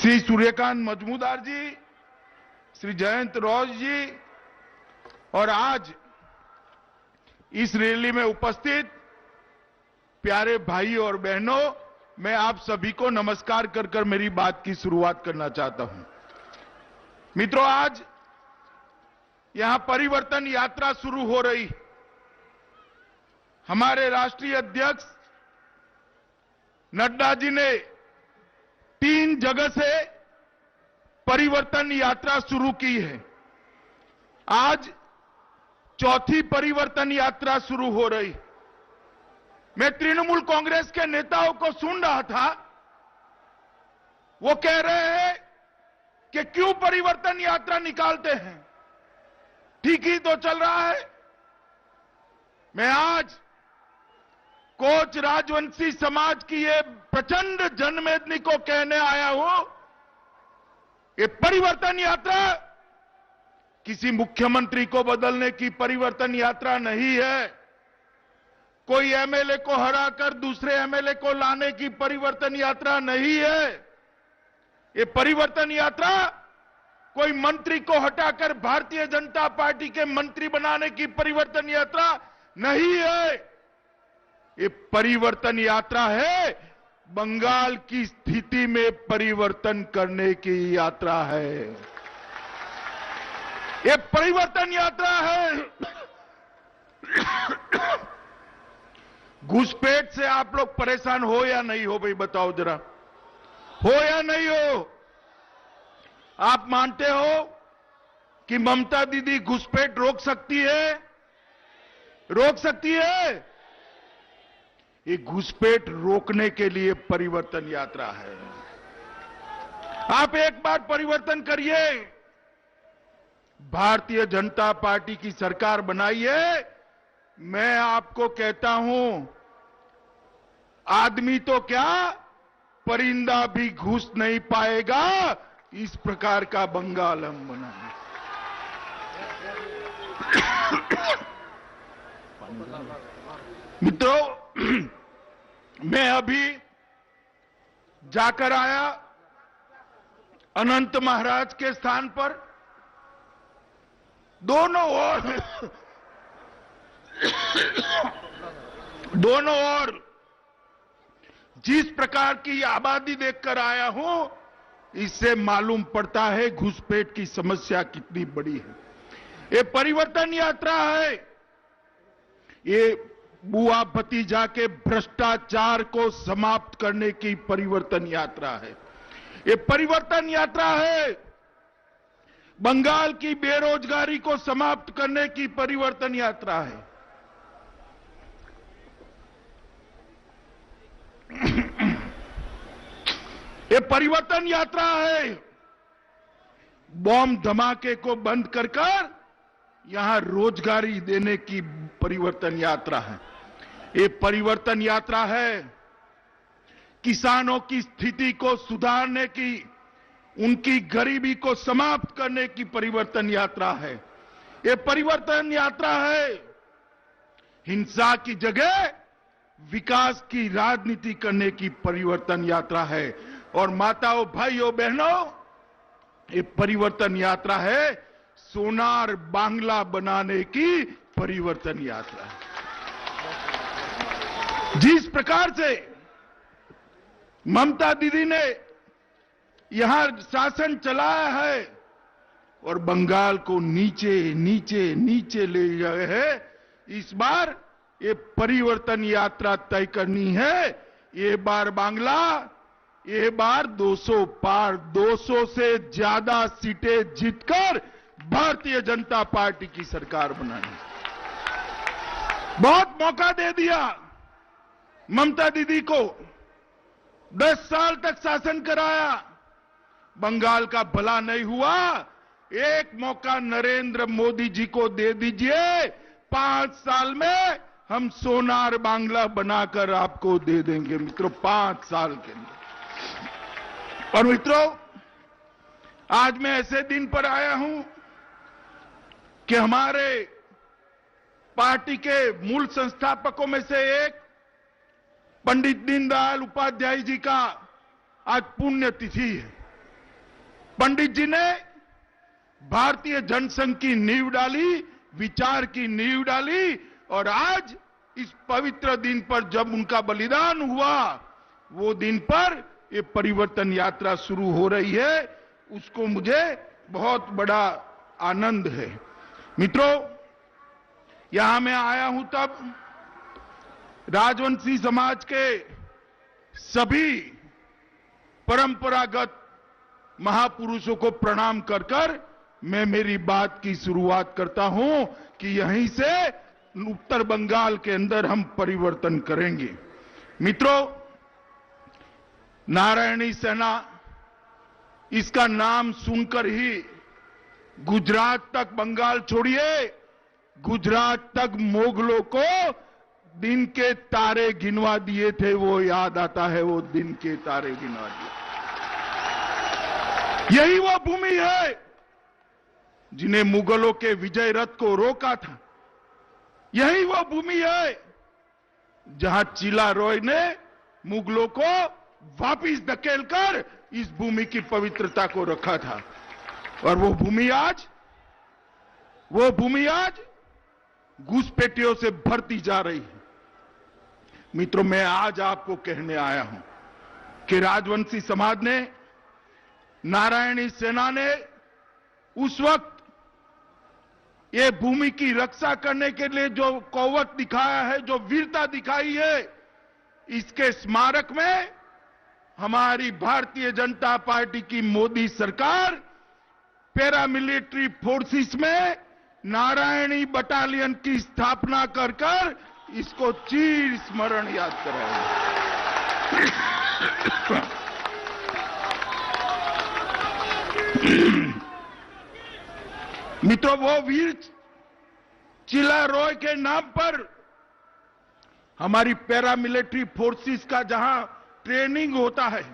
श्री सूर्यकांत मजमूदार जी, श्री जयंत रॉय जी और आज इस रैली में उपस्थित प्यारे भाई और बहनों, मैं आप सभी को नमस्कार कर मेरी बात की शुरुआत करना चाहता हूं। मित्रों, आज यहां परिवर्तन यात्रा शुरू हो रही। हमारे राष्ट्रीय अध्यक्ष नड्डा जी ने 3 जगह से परिवर्तन यात्रा शुरू की है। आज चौथी परिवर्तन यात्रा शुरू हो रही। मैं तृणमूल कांग्रेस के नेताओं को सुन रहा था, वो कह रहे हैं कि क्यों परिवर्तन यात्रा निकालते हैं, ठीक ही तो चल रहा है। मैं आज कोच राजवंशी समाज की ये प्रचंड जनमेदनी को कहने आया हूं, ये परिवर्तन यात्रा किसी मुख्यमंत्री को बदलने की परिवर्तन यात्रा नहीं है, कोई एमएलए को हराकर दूसरे एमएलए को लाने की परिवर्तन यात्रा नहीं है। ये परिवर्तन यात्रा कोई मंत्री को हटाकर भारतीय जनता पार्टी के मंत्री बनाने की परिवर्तन यात्रा नहीं है। ये परिवर्तन यात्रा है बंगाल की स्थिति में परिवर्तन करने की यात्रा है। ये परिवर्तन यात्रा है। घुसपैठ से आप लोग परेशान हो या नहीं हो, भाई बताओ जरा, हो या नहीं हो? आप मानते हो कि ममता दीदी घुसपैठ रोक सकती है? रोक सकती है? ये घुसपैठ रोकने के लिए परिवर्तन यात्रा है। आप एक बार परिवर्तन करिए, भारतीय जनता पार्टी की सरकार बनाइए। मैं आपको कहता हूं, आदमी तो क्या, परिंदा भी घुस नहीं पाएगा, इस प्रकार का बंगाल हम बनाएंगे। मित्रों, मैं अभी जाकर आया अनंत महाराज के स्थान पर। दोनों ओर जिस प्रकार की आबादी देखकर आया हूं, इससे मालूम पड़ता है घुसपैठ की समस्या कितनी बड़ी है। ये परिवर्तन यात्रा है। ये बुआ भतीजा के भ्रष्टाचार को समाप्त करने की परिवर्तन यात्रा है। ये परिवर्तन यात्रा है बंगाल की बेरोजगारी को समाप्त करने की परिवर्तन यात्रा है। ये परिवर्तन यात्रा है बॉम्ब धमाके को बंद कर यहां रोजगारी देने की परिवर्तन यात्रा है। ये परिवर्तन यात्रा है किसानों की स्थिति को सुधारने की, उनकी गरीबी को समाप्त करने की परिवर्तन यात्रा है। ये परिवर्तन यात्रा है हिंसा की जगह विकास की राजनीति करने की परिवर्तन यात्रा है। और माताओं, भाइयों, बहनों, ये परिवर्तन यात्रा है सोनार बांग्ला बनाने की परिवर्तन यात्रा है। जिस प्रकार से ममता दीदी ने यहां शासन चलाया है और बंगाल को नीचे नीचे नीचे ले गए हैं, इस बार ये परिवर्तन यात्रा तय करनी है। ये बार बांग्ला, ये बार 200 पार, 200 से ज्यादा सीटें जीतकर भारतीय जनता पार्टी की सरकार बनानी। बहुत मौका दे दिया ममता दीदी को, 10 साल तक शासन कराया, बंगाल का भला नहीं हुआ। एक मौका नरेंद्र मोदी जी को दे दीजिए, 5 साल में हम सोनार बांग्ला बनाकर आपको दे देंगे मित्रों, 5 साल के लिए। और मित्रों, आज मैं ऐसे दिन पर आया हूं कि हमारे पार्टी के मूल संस्थापकों में से एक पंडित दीनदयाल उपाध्याय जी का आज पुण्यतिथि है। पंडित जी ने भारतीय जनसंघ की नींव डाली, विचार की नींव डाली, और आज इस पवित्र दिन पर जब उनका बलिदान हुआ, वो दिन पर ये परिवर्तन यात्रा शुरू हो रही है, उसको मुझे बहुत बड़ा आनंद है। मित्रों, यहां मैं आया हूं तब राजवंशी समाज के सभी परंपरागत महापुरुषों को प्रणाम कर कर मैं मेरी बात की शुरुआत करता हूं कि यहीं से उत्तर बंगाल के अंदर हम परिवर्तन करेंगे। मित्रों, नारायणी सेना, इसका नाम सुनकर ही गुजरात तक, बंगाल छोड़िए, गुजरात तक मुगलों को दिन के तारे गिनवा दिए थे, वो याद आता है, वो दिन के तारे गिनवा दिए। यही वो भूमि है जिन्हें मुगलों के विजय रथ को रोका था। यही वो भूमि है जहां चिला रॉय ने मुगलों को वापिस धकेलकर इस भूमि की पवित्रता को रखा था। और वो भूमि आज घुसपैठियों से भरती जा रही है। मित्रों, मैं आज आपको कहने आया हूं कि राजवंशी समाज ने, नारायणी सेना ने उस वक्त ये भूमि की रक्षा करने के लिए जो कौवत दिखाया है, जो वीरता दिखाई है, इसके स्मारक में हमारी भारतीय जनता पार्टी की मोदी सरकार पैरामिलिट्री फोर्सेस में नारायणी बटालियन की स्थापना कर कर इसको चिर स्मरण याद कराएगी। मित्रों, वो वीर चिला रॉय के नाम पर हमारी पैरामिलिट्री फोर्सेस का जहां ट्रेनिंग होता है,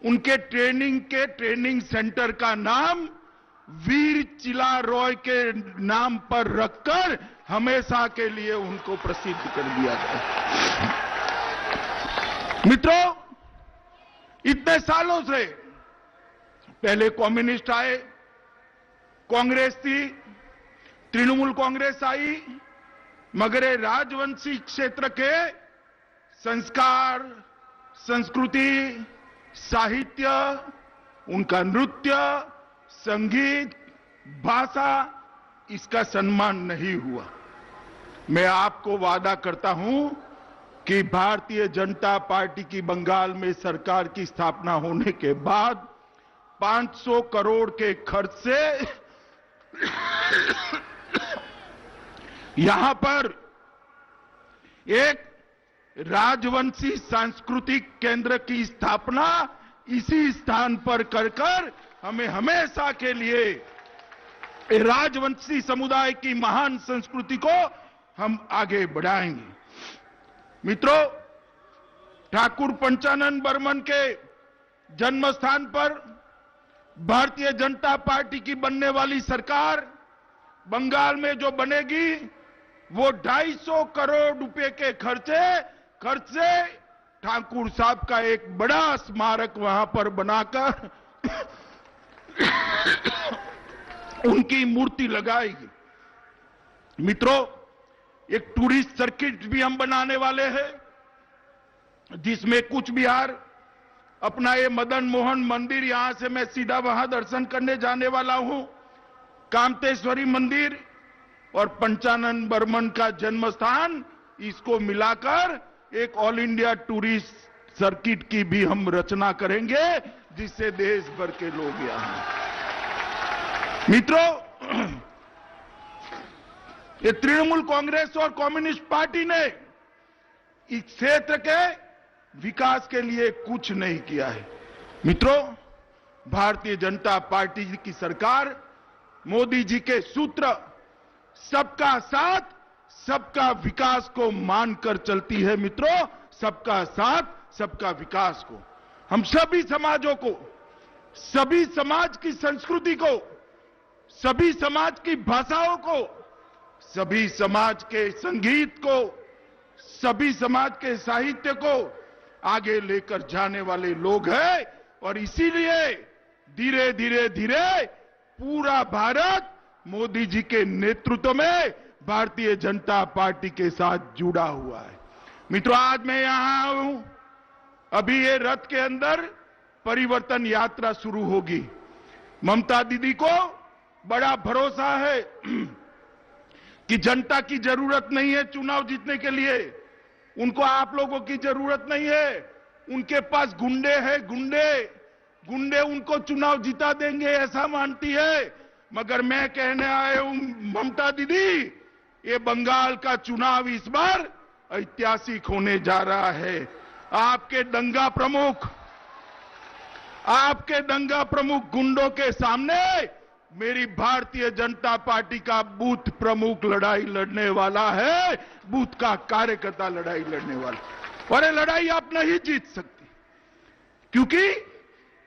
उनके ट्रेनिंग सेंटर का नाम वीर चिला रॉय के नाम पर रखकर हमेशा के लिए उनको प्रसिद्ध कर दिया गया। मित्रों, इतने सालों से पहले कम्युनिस्ट आए, कांग्रेस थी, तृणमूल कांग्रेस आई, मगर ये राजवंशी क्षेत्र के संस्कार, संस्कृति, साहित्य, उनका नृत्य, संगीत, भाषा, इसका सम्मान नहीं हुआ। मैं आपको वादा करता हूं कि भारतीय जनता पार्टी की बंगाल में सरकार की स्थापना होने के बाद 500 करोड़ के खर्च से यहां पर एक राजवंशी सांस्कृतिक केंद्र की स्थापना इसी स्थान पर कर हमें हमेशा के लिए राजवंशी समुदाय की महान संस्कृति को हम आगे बढ़ाएंगे। मित्रों, ठाकुर पंचानन बर्मन के जन्म स्थान पर भारतीय जनता पार्टी की बनने वाली सरकार बंगाल में जो बनेगी, वो 250 करोड़ रुपए के खर्च से ठाकुर साहब का एक बड़ा स्मारक वहां पर बनाकर उनकी मूर्ति लगाएगी। मित्रों, एक टूरिस्ट सर्किट भी हम बनाने वाले हैं, जिसमें कूच बिहार अपना ये मदन मोहन मंदिर, यहां से मैं सीधा वहां दर्शन करने जाने वाला हूं, कामतेश्वरी मंदिर और पंचानन बर्मन का जन्म स्थान, इसको मिलाकर एक ऑल इंडिया टूरिस्ट सर्किट की भी हम रचना करेंगे, जिससे देश भर के लोग यहां। मित्रों, ये तृणमूल कांग्रेस और कम्युनिस्ट पार्टी ने इस क्षेत्र के विकास के लिए कुछ नहीं किया है। मित्रों, भारतीय जनता पार्टी की सरकार, मोदी जी के सूत्र सबका साथ, सबका विकास को मानकर चलती है। मित्रों, सबका साथ, सबका विकास को हम सभी समाजों को, सभी समाज की संस्कृति को, सभी समाज की भाषाओं को, सभी समाज के संगीत को, सभी समाज के साहित्य को आगे लेकर जाने वाले लोग हैं। और इसीलिए धीरे धीरे धीरे पूरा भारत मोदी जी के नेतृत्व में भारतीय जनता पार्टी के साथ जुड़ा हुआ है। मित्रों, आज मैं यहां हूं, अभी ये रथ के अंदर परिवर्तन यात्रा शुरू होगी। ममता दीदी को बड़ा भरोसा है कि जनता की जरूरत नहीं है चुनाव जीतने के लिए, उनको आप लोगों की जरूरत नहीं है, उनके पास गुंडे हैं, गुंडे उनको चुनाव जिता देंगे ऐसा मानती है। मगर मैं कहने आया हूं ममता दीदी, ये बंगाल का चुनाव इस बार ऐतिहासिक होने जा रहा है। आपके दंगा प्रमुख गुंडों के सामने मेरी भारतीय जनता पार्टी का बूथ प्रमुख लड़ाई लड़ने वाला है, बूथ का कार्यकर्ता लड़ाई लड़ने वाला। और ये लड़ाई आप नहीं जीत सकती, क्योंकि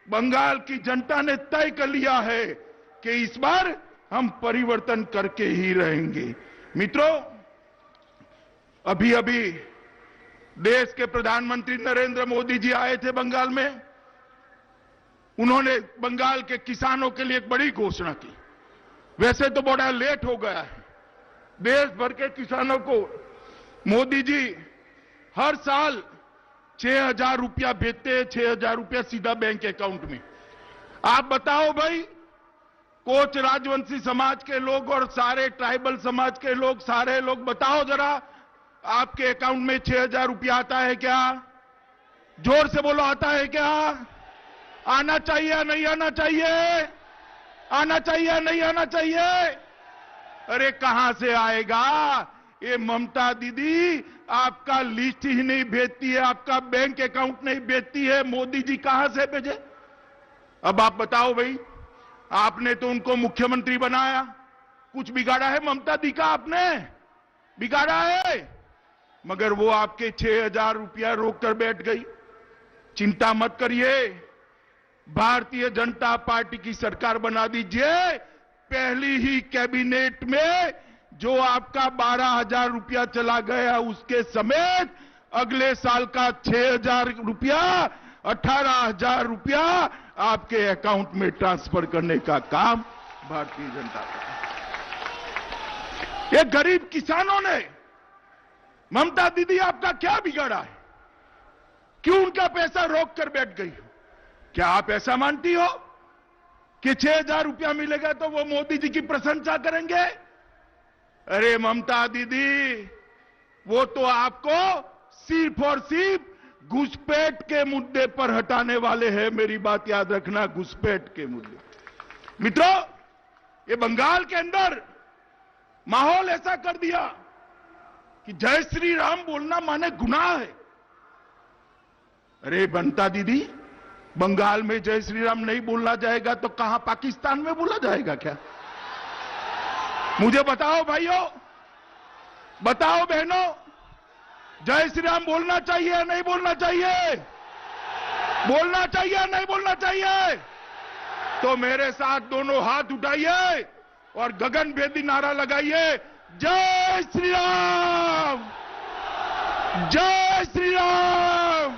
बंगाल की जनता ने तय कर लिया है कि इस बार हम परिवर्तन करके ही रहेंगे। मित्रों, अभी देश के प्रधानमंत्री नरेंद्र मोदी जी आए थे बंगाल में। उन्होंने बंगाल के किसानों के लिए एक बड़ी घोषणा की। वैसे तो बड़ा लेट हो गया है। देश भर के किसानों को मोदी जी हर साल 6,000 रुपया भेजते हैं, 6,000 रुपया सीधा बैंक अकाउंट में। आप बताओ भाई, कोच राजवंशी समाज के लोग और सारे ट्राइबल समाज के लोग, सारे लोग बताओ जरा, आपके अकाउंट में 6,000 रुपया आता है क्या? जोर से बोलो, आता है क्या? आना चाहिए नहीं आना चाहिए? आना चाहिए नहीं आना चाहिए? अरे कहां से आएगा? ये ममता दीदी आपका लिस्ट ही नहीं भेजती है, आपका बैंक अकाउंट नहीं भेजती है, मोदी जी कहां से भेजे? अब आप बताओ भाई, आपने तो उनको मुख्यमंत्री बनाया, कुछ बिगाड़ा है ममता दी का? आपने बिगाड़ा है? मगर वो आपके 6,000 रुपया रोक कर बैठ गई। चिंता मत करिए, भारतीय जनता पार्टी की सरकार बना दीजिए। पहली ही कैबिनेट में जो आपका 12,000 रुपया चला गया उसके समेत अगले साल का 6,000 रुपया, 18,000 रुपया आपके अकाउंट में ट्रांसफर करने का काम भारतीय जनता पार्टी। ये गरीब किसानों ने, ममता दीदी आपका क्या बिगाड़ा है? क्यों उनका पैसा रोक कर बैठ गई? क्या आप ऐसा मानती हो कि 6,000 रुपया मिलेगा तो वो मोदी जी की प्रशंसा करेंगे? अरे ममता दीदी, वो तो आपको सिर्फ और सिर्फ घुसपैठ के मुद्दे पर हटाने वाले हैं। मेरी बात याद रखना, घुसपैठ के मुद्दे। मित्रों, ये बंगाल के अंदर माहौल ऐसा कर दिया कि जय श्री राम बोलना माने गुनाह है। अरे ममता दीदी, बंगाल में जय श्री राम नहीं बोलना जाएगा तो कहां पाकिस्तान में बोला जाएगा क्या? मुझे बताओ भाइयों, बताओ बहनों, जय श्री राम बोलना चाहिए या नहीं बोलना चाहिए? बोलना चाहिए या नहीं बोलना चाहिए? तो मेरे साथ दोनों हाथ उठाइए और गगनभेदी नारा लगाइए, जय श्री राम, जय श्री राम,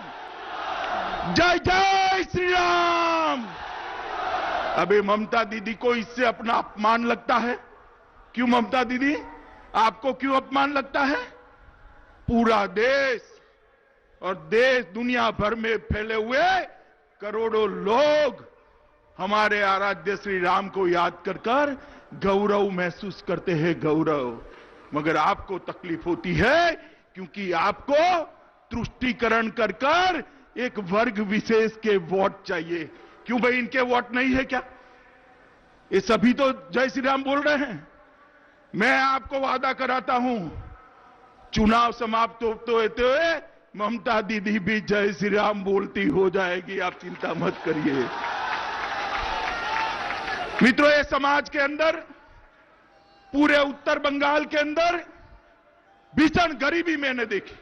जय जय श्री राम। अभी ममता दीदी को इससे अपना अपमान लगता है। क्यों ममता दीदी, आपको क्यों अपमान लगता है? पूरा देश और देश दुनिया भर में फैले हुए करोड़ों लोग हमारे आराध्य श्री राम को याद कर कर गौरव महसूस करते हैं, गौरव। मगर आपको तकलीफ होती है क्योंकि आपको तुष्टीकरण कर कर एक वर्ग विशेष के वोट चाहिए। क्यों भाई, इनके वोट नहीं है क्या? ये सभी तो जय श्री राम बोल रहे हैं। मैं आपको वादा कराता हूं, चुनाव समाप्त होते हुए ममता दीदी भी जय श्री राम बोलती हो जाएगी, आप चिंता मत करिए। मित्रों, ये समाज के अंदर, पूरे उत्तर बंगाल के अंदर भीषण गरीबी मैंने देखी।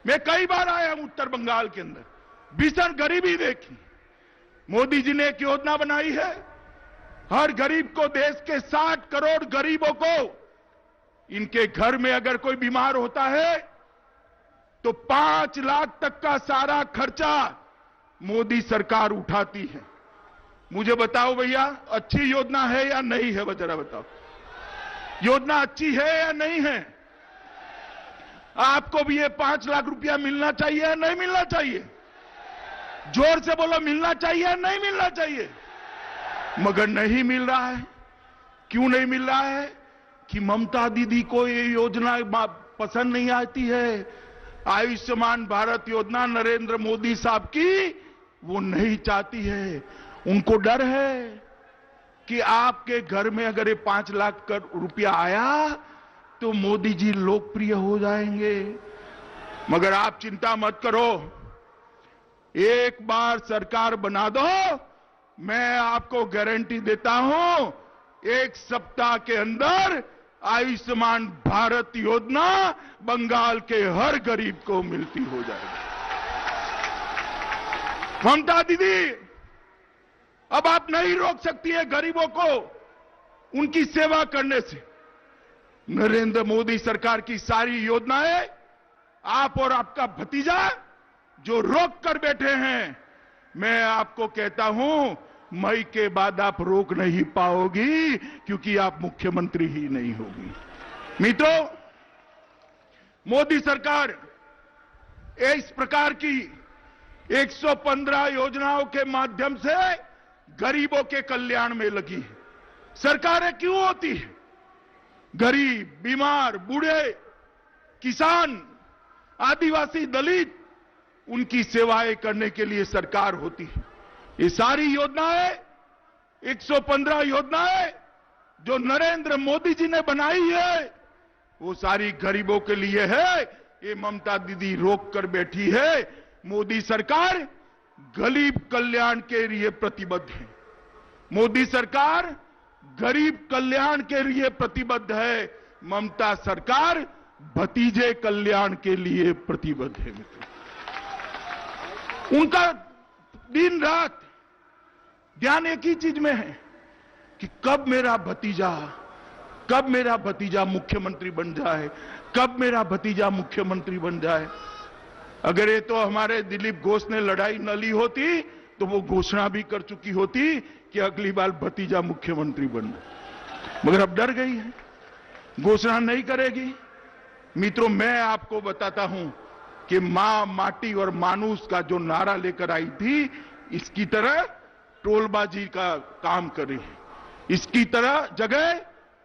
मैं कई बार आया हूं उत्तर बंगाल के अंदर, भीषण गरीबी देखी। मोदी जी ने एक योजना बनाई है, हर गरीब को, देश के 60 करोड़ गरीबों को, इनके घर में अगर कोई बीमार होता है तो 5 लाख तक का सारा खर्चा मोदी सरकार उठाती है। मुझे बताओ भैया, अच्छी योजना है या नहीं है? जरा बताओ, योजना अच्छी है या नहीं है? आपको भी ये 5 लाख रुपया मिलना चाहिए या नहीं मिलना चाहिए? जोर से बोलो, मिलना चाहिए या नहीं मिलना चाहिए? मगर नहीं मिल रहा है। क्यों नहीं मिल रहा है? कि ममता दीदी को ये योजना पसंद नहीं आती है। आयुष्मान भारत योजना नरेंद्र मोदी साहब की वो नहीं चाहती है। उनको डर है कि आपके घर में अगर ये 5 लाख रुपया आया तो मोदी जी लोकप्रिय हो जाएंगे। मगर आप चिंता मत करो, एक बार सरकार बना दो, मैं आपको गारंटी देता हूं 1 सप्ताह के अंदर आयुष्मान भारत योजना बंगाल के हर गरीब को मिलती हो जाएगी। ममता दीदी, अब आप नहीं रोक सकती है गरीबों को उनकी सेवा करने से। नरेंद्र मोदी सरकार की सारी योजनाएं आप और आपका भतीजा जो रोक कर बैठे हैं, मैं आपको कहता हूं मई के बाद आप रोक नहीं पाओगी, क्योंकि आप मुख्यमंत्री ही नहीं होगी। मित्रों, मोदी सरकार इस प्रकार की 115 योजनाओं के माध्यम से गरीबों के कल्याण में लगी है। सरकारें क्यों होती है? गरीब, बीमार, बूढ़े, किसान, आदिवासी, दलित, उनकी सेवाएं करने के लिए सरकार होती है। ये सारी योजनाएं, 115 योजनाएं जो नरेंद्र मोदी जी ने बनाई है, वो सारी गरीबों के लिए है। ये ममता दीदी रोक कर बैठी है। मोदी सरकार गरीब कल्याण के लिए प्रतिबद्ध है। मोदी सरकार गरीब कल्याण के लिए प्रतिबद्ध है। ममता सरकार भतीजे कल्याण के लिए प्रतिबद्ध है। उनका दिन रात ध्यान एक ही चीज में है कि कब मेरा भतीजा मुख्यमंत्री बन जाए, कब मेरा भतीजा मुख्यमंत्री बन जाए। अगर ये तो हमारे दिलीप घोष ने लड़ाई न ली होती तो वो घोषणा भी कर चुकी होती कि अगली बार भतीजा मुख्यमंत्री बनना, मगर अब डर गई है, घोषणा नहीं करेगी। मित्रों, मैं आपको बताता हूं कि मां, माटी और मानुष का जो नारा लेकर आई थी, इसकी तरह टोलबाजी का काम कर रही है, इसकी तरह जगह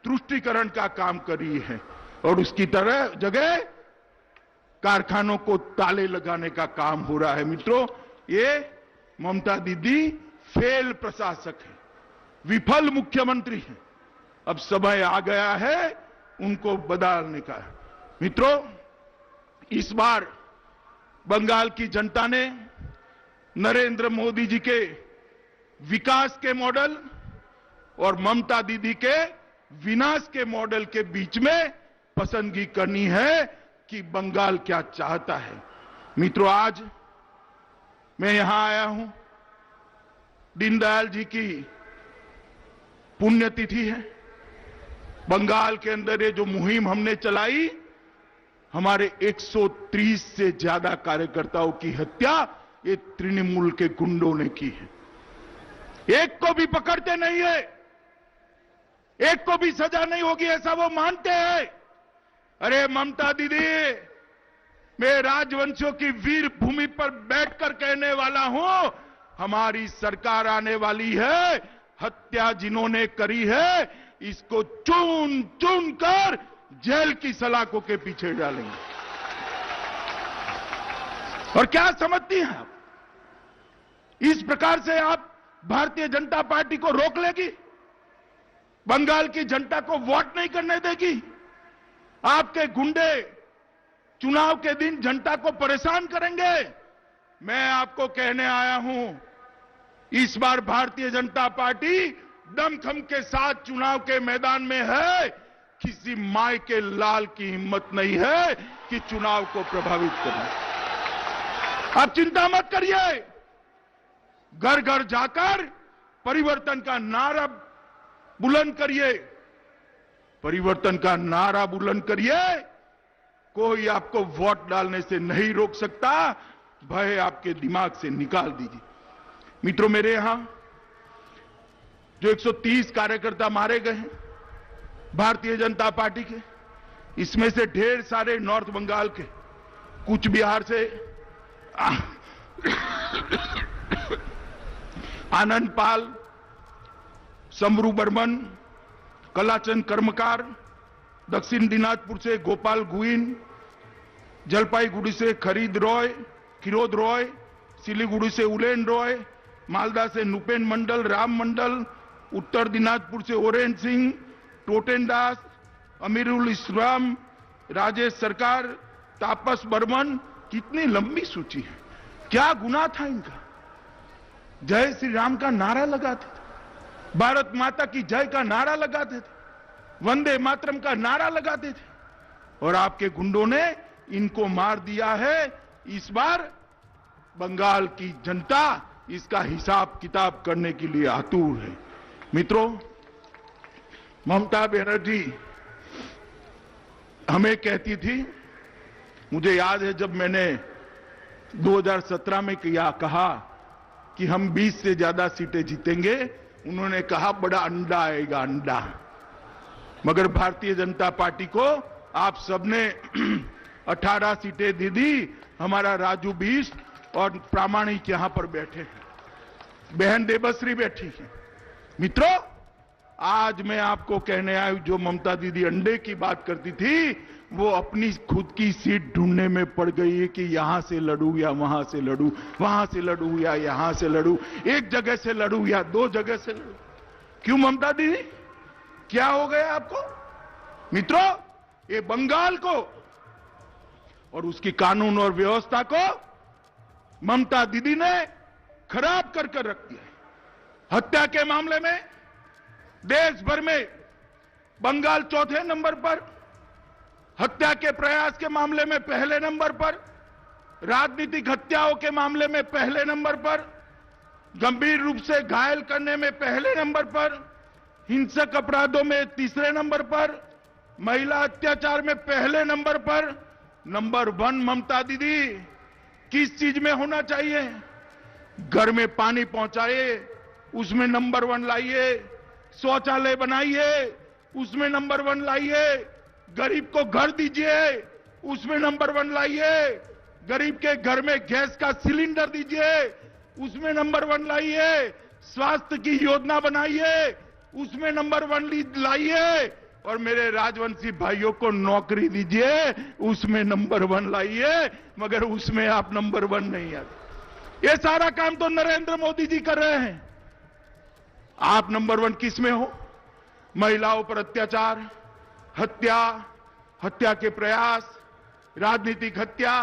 तुष्टीकरण का काम कर रही है, और उसकी तरह जगह कारखानों को ताले लगाने का काम हो रहा है। मित्रों, ये ममता दीदी फेल प्रशासक है, विफल मुख्यमंत्री है। अब समय आ गया है उनको बदलने का। मित्रों, इस बार बंगाल की जनता ने नरेंद्र मोदी जी के विकास के मॉडल और ममता दीदी के विनाश के मॉडल के बीच में पसंदगी करनी है कि बंगाल क्या चाहता है। मित्रों, आज मैं यहां आया हूं, दीनदयाल जी की पुण्यतिथि है। बंगाल के अंदर ये जो मुहिम हमने चलाई, हमारे 130 से ज्यादा कार्यकर्ताओं की हत्या ये तृणमूल के गुंडों ने की है। एक को भी पकड़ते नहीं है, एक को भी सजा नहीं होगी ऐसा वो मानते हैं। अरे ममता दीदी, मैं राजवंशियों की वीर भूमि पर बैठकर कहने वाला हूं, हमारी सरकार आने वाली है। हत्या जिन्होंने करी है, इसको चुन चुन कर जेल की सलाखों के पीछे डालेंगे। और क्या समझती हैं आप? इस प्रकार से आप भारतीय जनता पार्टी को रोक लेगी? बंगाल की जनता को वोट नहीं करने देगी? आपके गुंडे चुनाव के दिन जनता को परेशान करेंगे? मैं आपको कहने आया हूं, इस बार भारतीय जनता पार्टी दमखम के साथ चुनाव के मैदान में है। किसी माय के लाल की हिम्मत नहीं है कि चुनाव को प्रभावित करे। आप चिंता मत करिए, घर घर जाकर परिवर्तन का नारा बुलंद करिए, परिवर्तन का नारा बुलंद करिए। कोई आपको वोट डालने से नहीं रोक सकता। भय आपके दिमाग से निकाल दीजिए। मित्रों, मेरे यहां जो 130 कार्यकर्ता मारे गए हैं भारतीय जनता पार्टी के, इसमें से ढेर सारे नॉर्थ बंगाल के, कूच बिहार से आनंद पाल, समरू बर्मन, कलाचंद कर्मकार, दक्षिण दिनाजपुर से गोपाल गुइन, जलपाईगुड़ी से खिरोद रॉय, सिलीगुड़ी से उलेन रॉय, मालदा से नुपेन मंडल, राम मंडल, उत्तर दिनाजपुर से ओरेन सिंह, टोटेन दास, अमीरुल इस्लाम, राजेश सरकार, तापस बर्मन। कितनी लंबी सूची है। क्या गुनाह था इनका? जय श्री राम का नारा लगाते थे, भारत माता की जय का नारा लगाते थे, वंदे मातरम का नारा लगाते थे, और आपके गुंडों ने इनको मार दिया है। इस बार बंगाल की जनता इसका हिसाब किताब करने के लिए आतुर है। मित्रों, ममता बनर्जी हमें कहती थी, मुझे याद है जब मैंने 2017 में कहा कि हम 20 से ज्यादा सीटें जीतेंगे, उन्होंने कहा बड़ा अंडा आएगा, अंडा। मगर भारतीय जनता पार्टी को आप सबने 18 सीटें दे दी। हमारा राजू 20 और प्रामाणिक यहां पर बैठे हैं, बहन देवश्री बैठी है। मित्रों, आज मैं आपको कहने आया हूं, जो ममता दीदी अंडे की बात करती थी, वो अपनी खुद की सीट ढूंढने में पड़ गई है कि यहां से लड़ू या वहां से लड़ू, वहां से लड़ू या यहां से लड़ू, एक जगह से लड़ू या 2 जगह से लड़ू। क्यों ममता दीदी, क्या हो गया आपको? मित्रों, ये बंगाल को और उसकी कानून और व्यवस्था को ममता दीदी ने खराब कर रख दिया है। हत्या के मामले में देश भर में बंगाल चौथे नंबर पर, हत्या के प्रयास के मामले में पहले नंबर पर, राजनीतिक हत्याओं के मामले में पहले नंबर पर, गंभीर रूप से घायल करने में पहले नंबर पर, हिंसक अपराधों में तीसरे नंबर पर, महिला अत्याचार में पहले नंबर पर। नंबर 1 ममता दीदी किस चीज में होना चाहिए? घर में पानी पहुंचाए, उसमें नंबर 1 लाइए, शौचालय बनाइए, उसमें नंबर 1 लाइए, गरीब को घर दीजिए, उसमें नंबर 1 लाइए, गरीब के घर में गैस का सिलेंडर दीजिए, उसमें नंबर 1 लाइए, स्वास्थ्य की योजना बनाइए, उसमें नंबर 1 लाइए, और मेरे राजवंशी भाइयों को नौकरी दीजिए, उसमें नंबर 1 लाइए। मगर उसमें आप नंबर 1 नहीं आते। ये सारा काम तो नरेंद्र मोदी जी कर रहे हैं। आप नंबर 1 किस में हो? महिलाओं पर अत्याचार, हत्या के प्रयास, राजनीतिक हत्या,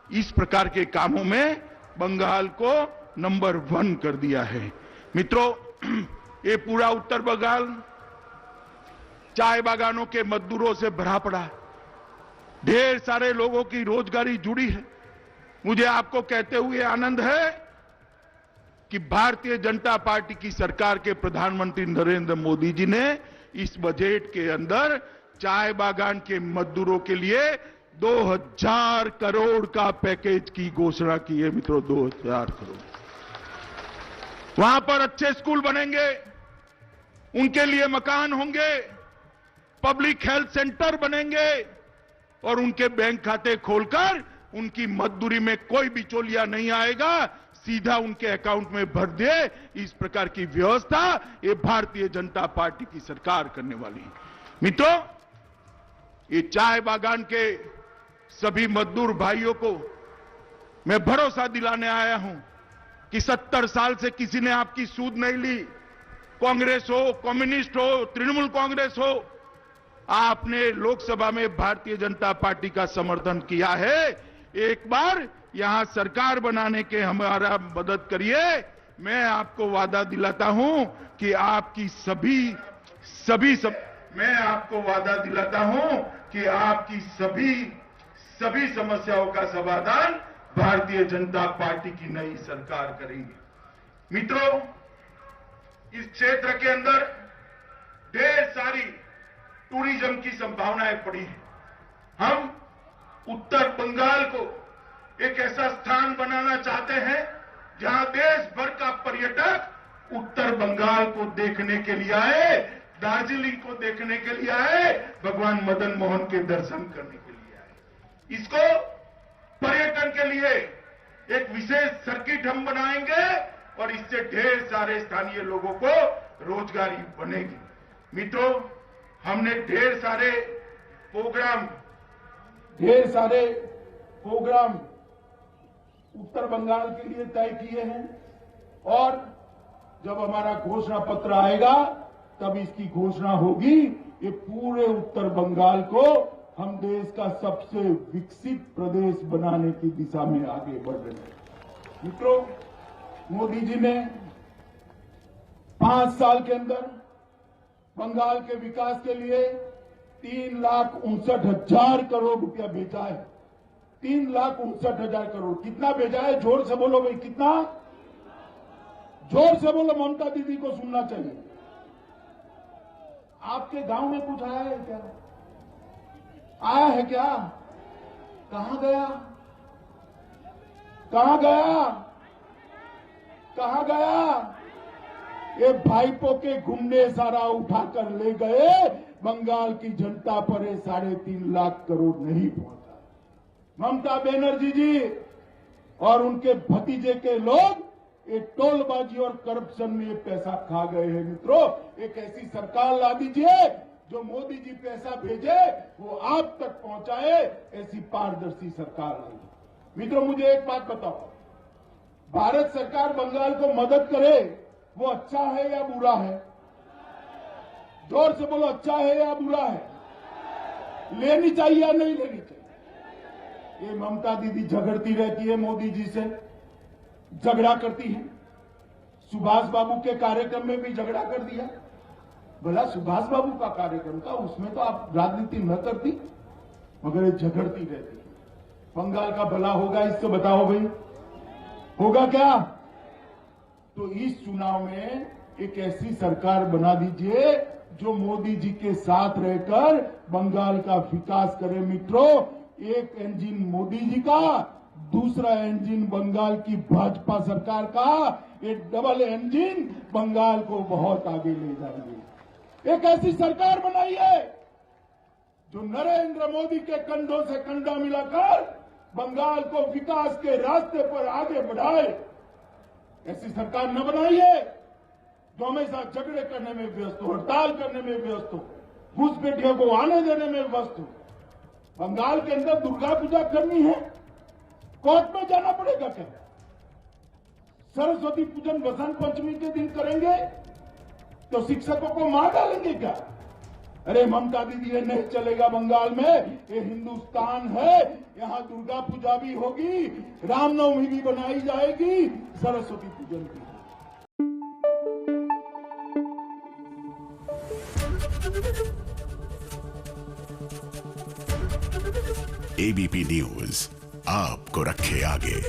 इस प्रकार के कामों में बंगाल को नंबर 1 कर दिया है। मित्रों, ये पूरा उत्तर बंगाल चाय बागानों के मजदूरों से भरा पड़ा है। ढेर सारे लोगों की रोजगारी जुड़ी है। मुझे आपको कहते हुए आनंद है कि भारतीय जनता पार्टी की सरकार के प्रधानमंत्री नरेंद्र मोदी जी ने इस बजट के अंदर चाय बागान के मजदूरों के लिए 2000 करोड़ का पैकेज की घोषणा की है। मित्रों, 2000 करोड़। वहां पर अच्छे स्कूल बनेंगे, उनके लिए मकान होंगे, पब्लिक हेल्थ सेंटर बनेंगे, और उनके बैंक खाते खोलकर उनकी मजदूरी में कोई बिचौलिया नहीं आएगा, सीधा उनके अकाउंट में भर दे। इस प्रकार की व्यवस्था ये भारतीय जनता पार्टी की सरकार करने वाली है। मित्रों, ये चाय बागान के सभी मजदूर भाइयों को मैं भरोसा दिलाने आया हूं कि 70 साल से किसी ने आपकी सूद नहीं ली। कांग्रेस हो, कम्युनिस्ट हो, तृणमूल कांग्रेस हो, आपने लोकसभा में भारतीय जनता पार्टी का समर्थन किया है। एक बार यहां सरकार बनाने के हमारा मदद करिए। मैं आपको वादा दिलाता हूं कि आपकी मैं आपको वादा दिलाता हूं कि आपकी सभी समस्याओं का समाधान भारतीय जनता पार्टी की नई सरकार करेगी। मित्रों, इस क्षेत्र के अंदर ढेर सारी टूरिज्म की संभावनाएं पड़ी हैं। हम उत्तर बंगाल को एक ऐसा स्थान बनाना चाहते हैं जहां देश भर का पर्यटक उत्तर बंगाल को देखने के लिए आए, दार्जिलिंग को देखने के लिए आए, भगवान मदन मोहन के दर्शन करने के लिए आए। इसको पर्यटन के लिए एक विशेष सर्किट हम बनाएंगे और इससे ढेर सारे स्थानीय लोगों को रोजगारी बनेगी। मित्रों, हमने ढेर सारे प्रोग्राम उत्तर बंगाल के लिए तय किए हैं और जब हमारा घोषणा पत्र आएगा तब इसकी घोषणा होगी। ये पूरे उत्तर बंगाल को हम देश का सबसे विकसित प्रदेश बनाने की दिशा में आगे बढ़ रहे हैं। मित्रों, मोदी जी ने 5 साल के अंदर बंगाल के विकास के लिए 3,59,000 करोड़ रुपया भेजा है। 3,59,000 करोड़। कितना भेजा है? जोर से बोलो भाई, कितना? जोर से बोलो, ममता दीदी को सुनना चाहिए। आपके गांव में कुछ आया है क्या? आया है क्या? कहां गया? कहां गया? कहां गया? ये भाईपो के गुंडे सारा उठाकर ले गए। बंगाल की जनता पर 3.5 लाख करोड़ नहीं पहुंचा। ममता बनर्जी जी और उनके भतीजे के लोग ये टोलबाजी और करप्शन में ये पैसा खा गए हैं। मित्रों, एक ऐसी सरकार ला दीजिए जो मोदी जी पैसा भेजे वो आप तक पहुंचाए, ऐसी पारदर्शी सरकार लाई। मित्रों, मुझे एक बात बताओ, भारत सरकार बंगाल को मदद करे वो अच्छा है या बुरा है? जोर से बोलो, अच्छा है या बुरा है? लेनी चाहिए या नहीं लेनी चाहिए? ये ममता दीदी झगड़ती रहती है मोदी जी से, झगड़ा करती है। सुभाष बाबू के कार्यक्रम में भी झगड़ा कर दिया। भला सुभाष बाबू का कार्यक्रम था, उसमें तो आप राजनीति न करती, मगर ये झगड़ती रहती है। बंगाल का भला होगा इससे बताओ भाई, होगा क्या? तो इस चुनाव में एक ऐसी सरकार बना दीजिए जो मोदी जी के साथ रहकर बंगाल का विकास करे। मित्रों, एक इंजन मोदी जी का, दूसरा इंजन बंगाल की भाजपा सरकार का, ये डबल इंजन बंगाल को बहुत आगे ले जाएंगे। एक ऐसी सरकार बनाइए जो नरेंद्र मोदी के कंधों से कंधा मिलाकर बंगाल को विकास के रास्ते पर आगे बढ़ाए। ऐसी सरकार न बनाइए जो हमेशा झगड़े करने में व्यस्त हो, हड़ताल करने में व्यस्त हो, घुसपैठियों को आने देने में व्यस्त हो। बंगाल के अंदर दुर्गा पूजा करनी है, कोर्ट में जाना पड़ेगा क्या? सरस्वती पूजन बसंत पंचमी के दिन करेंगे तो शिक्षकों को मार डालेंगे क्या? अरे ममता दीदी, ये नहीं चलेगा। बंगाल में ये हिंदुस्तान है, यहाँ दुर्गा पूजा भी होगी, रामनवमी भी बनाई जाएगी, सरस्वती पूजन भी। एबीपी न्यूज आपको रखे आगे।